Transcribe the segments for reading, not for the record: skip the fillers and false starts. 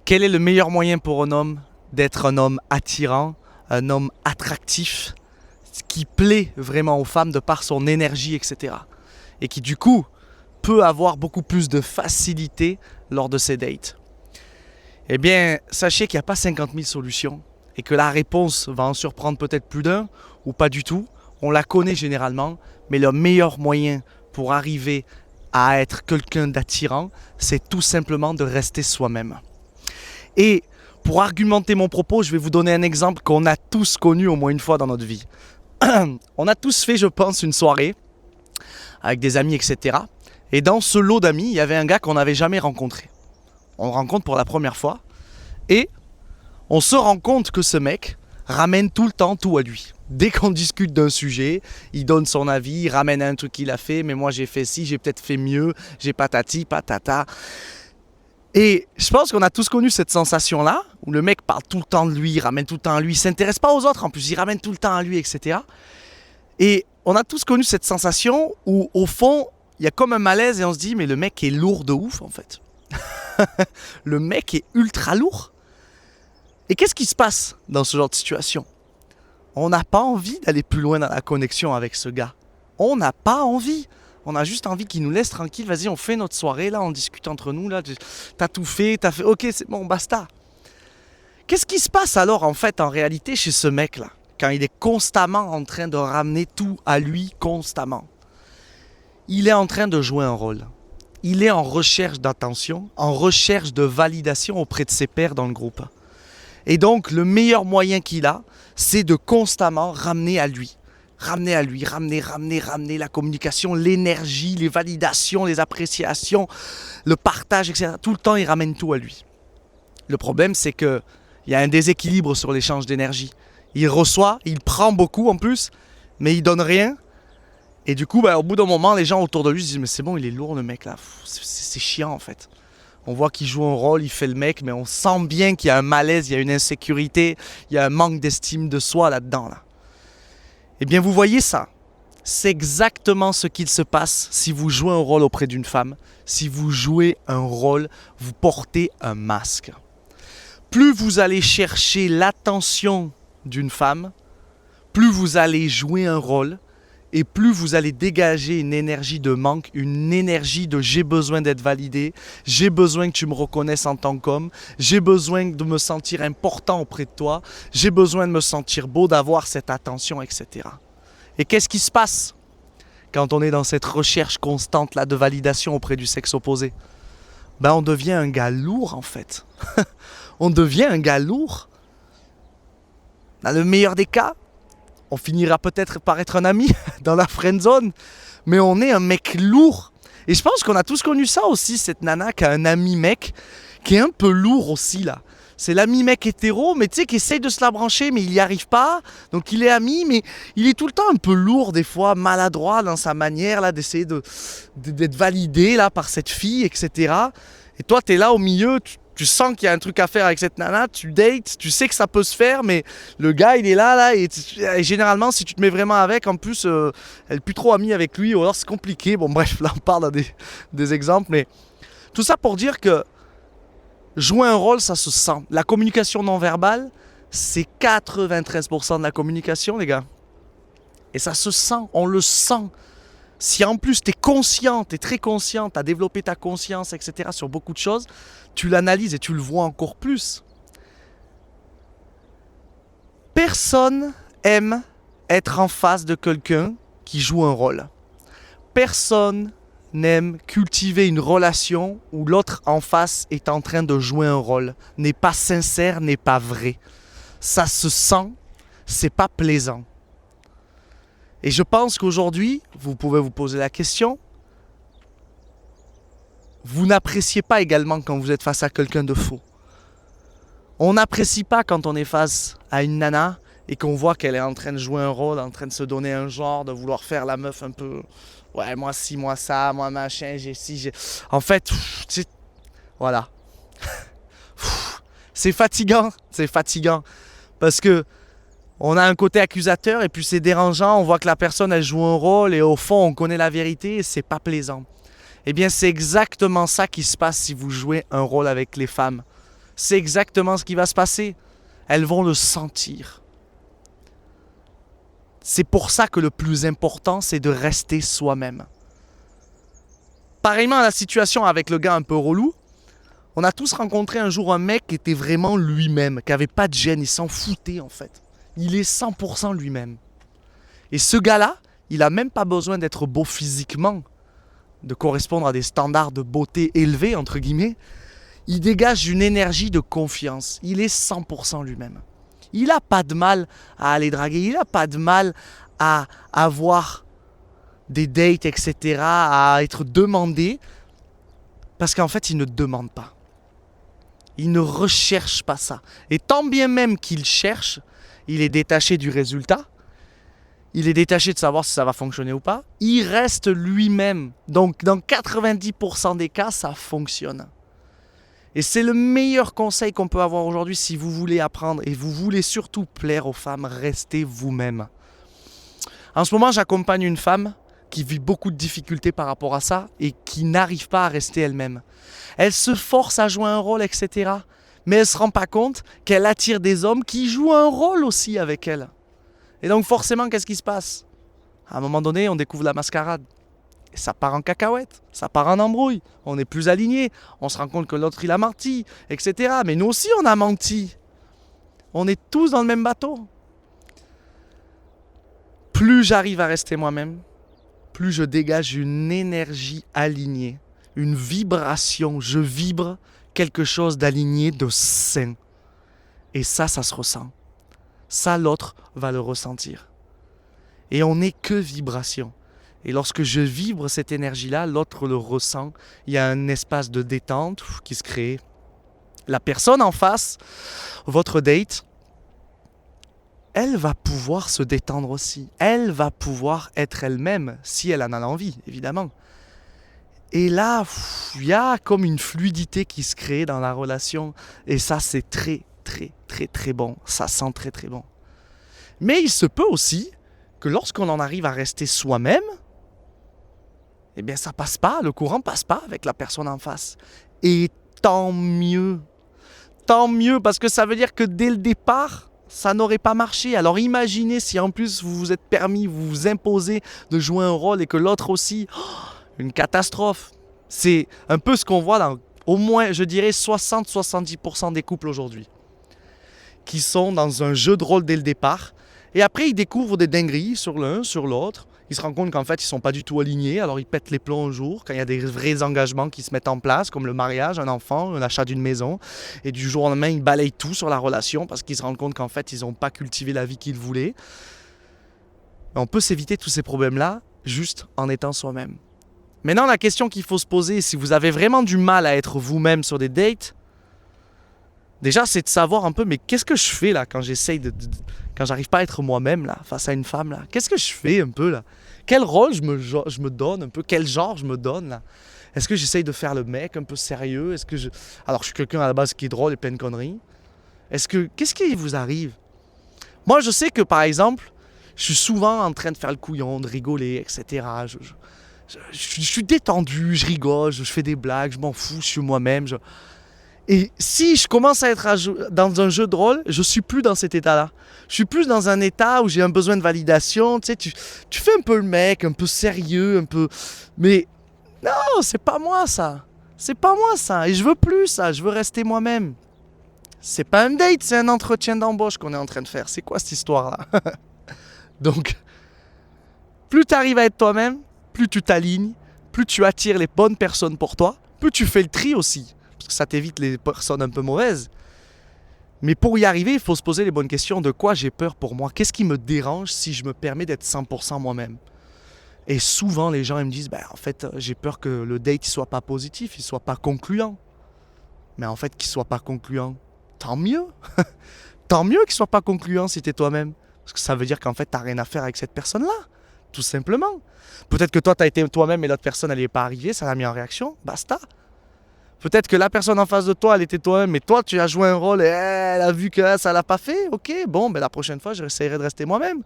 Quel est le meilleur moyen pour un homme d'être un homme attirant, un homme attractif, qui plaît vraiment aux femmes de par son énergie, etc. Et qui du coup peut avoir beaucoup plus de facilité lors de ses dates? Eh bien, sachez qu'il n'y a pas 50 000 solutions et que la réponse va en surprendre peut-être plus d'un ou pas du tout. On la connaît généralement, mais le meilleur moyen pour arriver à être quelqu'un d'attirant, c'est tout simplement de rester soi-même. Et pour argumenter mon propos, je vais vous donner un exemple qu'on a tous connu au moins une fois dans notre vie. On a tous fait, je pense, une soirée avec des amis, etc. Et dans ce lot d'amis, il y avait un gars qu'on n'avait jamais rencontré. On le rencontre pour la première fois et on se rend compte que ce mec ramène tout le temps tout à lui. Dès qu'on discute d'un sujet, il donne son avis, il ramène un truc qu'il a fait, mais moi j'ai fait ci, j'ai peut-être fait mieux, j'ai patati, patata. Et je pense qu'on a tous connu cette sensation-là, où le mec parle tout le temps de lui, il ramène tout le temps à lui, il ne s'intéresse pas aux autres en plus, il ramène tout le temps à lui, etc. Et on a tous connu cette sensation où au fond, il y a comme un malaise et on se dit, mais le mec est lourd de ouf en fait. Le mec est ultra lourd. Et qu'est-ce qui se passe dans ce genre de situation? On n'a pas envie d'aller plus loin dans la connexion avec ce gars. On n'a pas envie. On a juste envie qu'il nous laisse tranquille. Vas-y, on fait notre soirée, là, on discute entre nous. Là, t'as tout fait, t'as fait... Ok, c'est bon, basta. Qu'est-ce qui se passe alors, en fait, en réalité, chez ce mec-là, quand il est constamment en train de ramener tout à lui, constamment? Il est en train de jouer un rôle. Il est en recherche d'attention, en recherche de validation auprès de ses pairs dans le groupe. Et donc, le meilleur moyen qu'il a, c'est de constamment ramener à lui. Ramener la communication, l'énergie, les validations, les appréciations, le partage, etc. Tout le temps, il ramène tout à lui. Le problème, c'est qu'il y a un déséquilibre sur l'échange d'énergie. Il reçoit, il prend beaucoup en plus, mais il donne rien. Et du coup, au bout d'un moment, les gens autour de lui se disent « Mais c'est bon, il est lourd le mec là, c'est chiant en fait ». On voit qu'il joue un rôle, il fait le mec, mais on sent bien qu'il y a un malaise, il y a une insécurité, il y a un manque d'estime de soi là-dedans. Là. Eh bien, vous voyez ça. C'est exactement ce qu'il se passe si vous jouez un rôle auprès d'une femme. Si vous jouez un rôle, vous portez un masque. Plus vous allez chercher l'attention d'une femme, plus vous allez jouer un rôle, et plus vous allez dégager une énergie de manque, une énergie de j'ai besoin d'être validé, j'ai besoin que tu me reconnaisses en tant qu'homme, j'ai besoin de me sentir important auprès de toi, j'ai besoin de me sentir beau, d'avoir cette attention, etc. Et qu'est-ce qui se passe quand on est dans cette recherche constante là de validation auprès du sexe opposé? On devient un gars lourd en fait. On devient un gars lourd. Dans le meilleur des cas, on finira peut-être par être un ami dans la friend zone, mais on est un mec lourd. Et je pense qu'on a tous connu ça aussi, cette nana qui a un ami mec qui est un peu lourd aussi là. C'est l'ami mec hétéro, mais tu sais, qui essaye de se la brancher, mais il n'y arrive pas. Donc il est ami, mais il est tout le temps un peu lourd des fois, maladroit dans sa manière là d'essayer d'être validé là par cette fille, etc. Et toi, tu es là au milieu, tu sens qu'il y a un truc à faire avec cette nana, tu dates, tu sais que ça peut se faire, mais le gars, il est là, et généralement, si tu te mets vraiment avec, en plus, elle est plus trop amie avec lui, ou alors c'est compliqué. Bon, bref, là, on parle dans des exemples, mais tout ça pour dire que jouer un rôle, ça se sent. La communication non verbale, c'est 93% de la communication, les gars. Et ça se sent, on le sent. Si en plus tu es conscient, tu es très conscient, tu as développé ta conscience, etc. sur beaucoup de choses, tu l'analyses et tu le vois encore plus. Personne aime être en face de quelqu'un qui joue un rôle. Personne n'aime cultiver une relation où l'autre en face est en train de jouer un rôle, n'est pas sincère, n'est pas vrai. Ça se sent, c'est pas plaisant. Et je pense qu'aujourd'hui, vous pouvez vous poser la question, vous n'appréciez pas également quand vous êtes face à quelqu'un de faux. On n'apprécie pas quand on est face à une nana et qu'on voit qu'elle est en train de jouer un rôle, en train de se donner un genre, de vouloir faire la meuf un peu... Ouais, moi ci, moi ça, moi machin, j'ai ci, j'ai... En fait, voilà. C'est fatigant. Parce que on a un côté accusateur et puis c'est dérangeant, on voit que la personne elle joue un rôle et au fond on connaît la vérité et c'est pas plaisant. Eh bien c'est exactement ça qui se passe si vous jouez un rôle avec les femmes. c'est exactement ce qui va se passer. Elles vont le sentir. C'est pour ça que le plus important, c'est de rester soi-même. Pareillement à la situation avec le gars un peu relou, on a tous rencontré un jour un mec qui était vraiment lui-même, qui n'avait pas de gêne, il s'en foutait en fait. Il est 100% lui-même. Et ce gars-là, il n'a même pas besoin d'être beau physiquement, de correspondre à des standards de beauté élevés, entre guillemets. Il dégage une énergie de confiance. Il est 100% lui-même. Il n'a pas de mal à aller draguer, il n'a pas de mal à avoir des dates, etc., à être demandé, parce qu'en fait, il ne demande pas. Il ne recherche pas ça. Et tant bien même qu'il cherche, il est détaché du résultat, il est détaché de savoir si ça va fonctionner ou pas, il reste lui-même. Donc, dans 90% des cas, ça fonctionne. Et c'est le meilleur conseil qu'on peut avoir aujourd'hui si vous voulez apprendre et vous voulez surtout plaire aux femmes, restez vous-même. En ce moment, j'accompagne une femme qui vit beaucoup de difficultés par rapport à ça et qui n'arrive pas à rester elle-même. Elle se force à jouer un rôle, etc. Mais elle ne se rend pas compte qu'elle attire des hommes qui jouent un rôle aussi avec elle. Et donc forcément, qu'est-ce qui se passe? À un moment donné, on découvre la mascarade. Et ça part en cacahuète, ça part en embrouille, on n'est plus alignés, on se rend compte que l'autre il a menti, etc. Mais nous aussi on a menti. On est tous dans le même bateau. Plus j'arrive à rester moi-même, plus je dégage une énergie alignée, une vibration. Je vibre quelque chose d'aligné, de sain. Et ça se ressent. Ça, l'autre va le ressentir. Et on n'est que vibration. Et lorsque je vibre cette énergie-là, l'autre le ressent. Il y a un espace de détente qui se crée. La personne en face, votre date, elle va pouvoir se détendre aussi. Elle va pouvoir être elle-même, si elle en a l'envie, évidemment. Et là, il y a comme une fluidité qui se crée dans la relation. Et ça, c'est très, très, très, très bon. Ça sent très, très bon. Mais il se peut aussi que lorsqu'on en arrive à rester soi-même, eh bien ça passe pas, le courant passe pas avec la personne en face. Et tant mieux. Tant mieux, parce que ça veut dire que dès le départ, ça n'aurait pas marché. Alors imaginez si en plus vous vous êtes permis, vous vous imposez de jouer un rôle et que l'autre aussi, une catastrophe. C'est un peu ce qu'on voit dans au moins, je dirais, 60-70% des couples aujourd'hui, qui sont dans un jeu de rôle dès le départ. Et après, ils découvrent des dingueries sur l'un, sur l'autre. Ils se rendent compte qu'en fait, ils ne sont pas du tout alignés. Alors, ils pètent les plombs un jour, quand il y a des vrais engagements qui se mettent en place, comme le mariage, un enfant, l'achat d'une maison. Et du jour au lendemain, ils balayent tout sur la relation parce qu'ils se rendent compte qu'en fait, ils n'ont pas cultivé la vie qu'ils voulaient. On peut s'éviter tous ces problèmes-là juste en étant soi-même. Maintenant, la question qu'il faut se poser, si vous avez vraiment du mal à être vous-même sur des dates, déjà, c'est de savoir un peu, mais qu'est-ce que je fais là quand j'essaye quand j'arrive pas à être moi-même là, face à une femme là? Qu'est-ce que je fais un peu là? Quel rôle je me donne un peu? Quel genre je me donne là? Est-ce que j'essaye de faire le mec un peu sérieux? Alors, je suis quelqu'un à la base qui est drôle et plein de conneries. Qu'est-ce qui vous arrive? Moi, je sais que par exemple, je suis souvent en train de faire le couillon, de rigoler, etc. Je suis détendu, je rigole, je fais des blagues, je m'en fous, je suis moi-même. Et si je commence à être dans un jeu de rôle, je suis plus dans cet état-là. Je suis plus dans un état où j'ai un besoin de validation. Tu sais, tu fais un peu le mec, un peu sérieux, un peu... Mais non, c'est pas moi ça. C'est pas moi ça. Et je veux plus ça. Je veux rester moi-même. C'est pas un date, c'est un entretien d'embauche qu'on est en train de faire. C'est quoi cette histoire-là? Donc, plus tu arrives à être toi-même, plus tu t'alignes, plus tu attires les bonnes personnes pour toi, plus tu fais le tri aussi. Parce que ça t'évite les personnes un peu mauvaises. Mais pour y arriver, il faut se poser les bonnes questions. De quoi j'ai peur pour moi? Qu'est-ce qui me dérange si je me permets d'être 100% moi-même? Et souvent, les gens ils me disent, en fait, j'ai peur que le date ne soit pas positif, il ne soit pas concluant. Mais en fait, qu'il ne soit pas concluant, tant mieux. Tant mieux qu'il ne soit pas concluant si tu es toi-même. Parce que ça veut dire qu'en fait, tu n'as rien à faire avec cette personne-là. Tout simplement. Peut-être que toi, tu as été toi-même et l'autre personne, elle n'est pas arrivée, ça l'a mis en réaction. Basta. Peut-être que la personne en face de toi, elle était toi-même, mais toi, tu as joué un rôle et elle a vu que ça l'a pas fait. Ok, bon, la prochaine fois, j'essaierai de rester moi-même.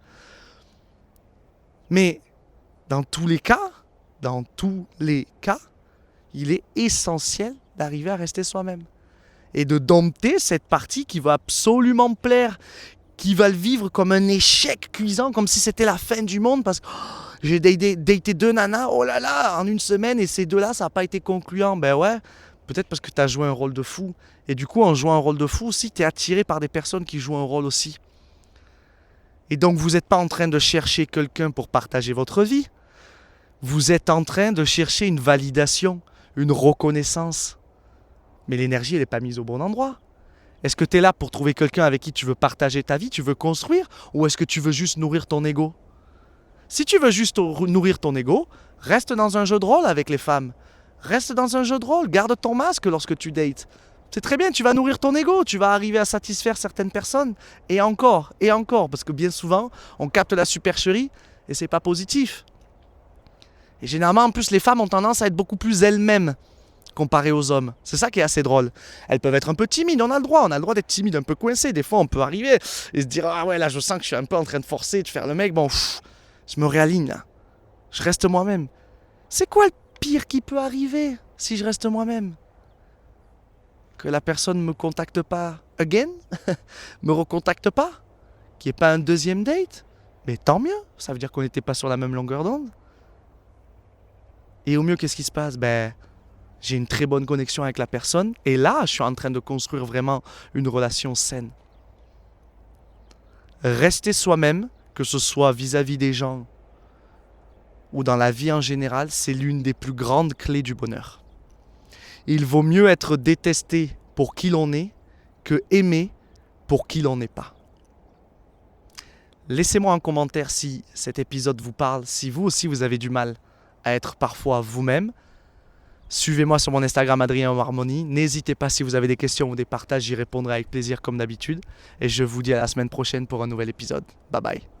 Mais dans tous les cas, il est essentiel d'arriver à rester soi-même. et de dompter cette partie qui va absolument plaire, qui va le vivre comme un échec cuisant, comme si c'était la fin du monde parce que j'ai daté 2 nanas, oh là là, en 1 semaine et ces 2-là, ça n'a pas été concluant. Ben ouais, peut-être parce que tu as joué un rôle de fou. Et du coup, en jouant un rôle de fou aussi, tu es attiré par des personnes qui jouent un rôle aussi. Et donc, vous n'êtes pas en train de chercher quelqu'un pour partager votre vie. Vous êtes en train de chercher une validation, une reconnaissance. Mais l'énergie, elle n'est pas mise au bon endroit. Est-ce que tu es là pour trouver quelqu'un avec qui tu veux partager ta vie, tu veux construire, ou est-ce que tu veux juste nourrir ton ego? Si tu veux juste nourrir ton ego, reste dans un jeu de rôle avec les femmes. Reste dans un jeu de rôle, garde ton masque lorsque tu dates. C'est très bien, tu vas nourrir ton ego, tu vas arriver à satisfaire certaines personnes. Et encore, parce que bien souvent, on capte la supercherie et c'est pas positif. Et généralement, en plus, les femmes ont tendance à être beaucoup plus elles-mêmes comparées aux hommes. C'est ça qui est assez drôle. Elles peuvent être un peu timides, on a le droit d'être timide, un peu coincé. Des fois, on peut arriver et se dire « Ah ouais, là, je sens que je suis un peu en train de forcer, de faire le mec. Bon, je me réaligne là. Je reste moi-même. » C'est quoi le pire qui peut arriver si je reste moi-même? Que la personne ne me contacte pas again, me recontacte pas, qu'il n'y ait pas un deuxième date, mais tant mieux, ça veut dire qu'on n'était pas sur la même longueur d'onde. Et au mieux, qu'est-ce qui se passe? J'ai une très bonne connexion avec la personne, et là, je suis en train de construire vraiment une relation saine. Rester soi-même, que ce soit vis-à-vis des gens ou dans la vie en général, c'est l'une des plus grandes clés du bonheur. Il vaut mieux être détesté pour qui l'on est que aimé pour qui l'on n'est pas. Laissez-moi un commentaire si cet épisode vous parle, si vous aussi vous avez du mal à être parfois vous-même. Suivez-moi sur mon Instagram Adrien Harmonie. N'hésitez pas si vous avez des questions ou des partages, j'y répondrai avec plaisir comme d'habitude. Et je vous dis à la semaine prochaine pour un nouvel épisode. Bye bye.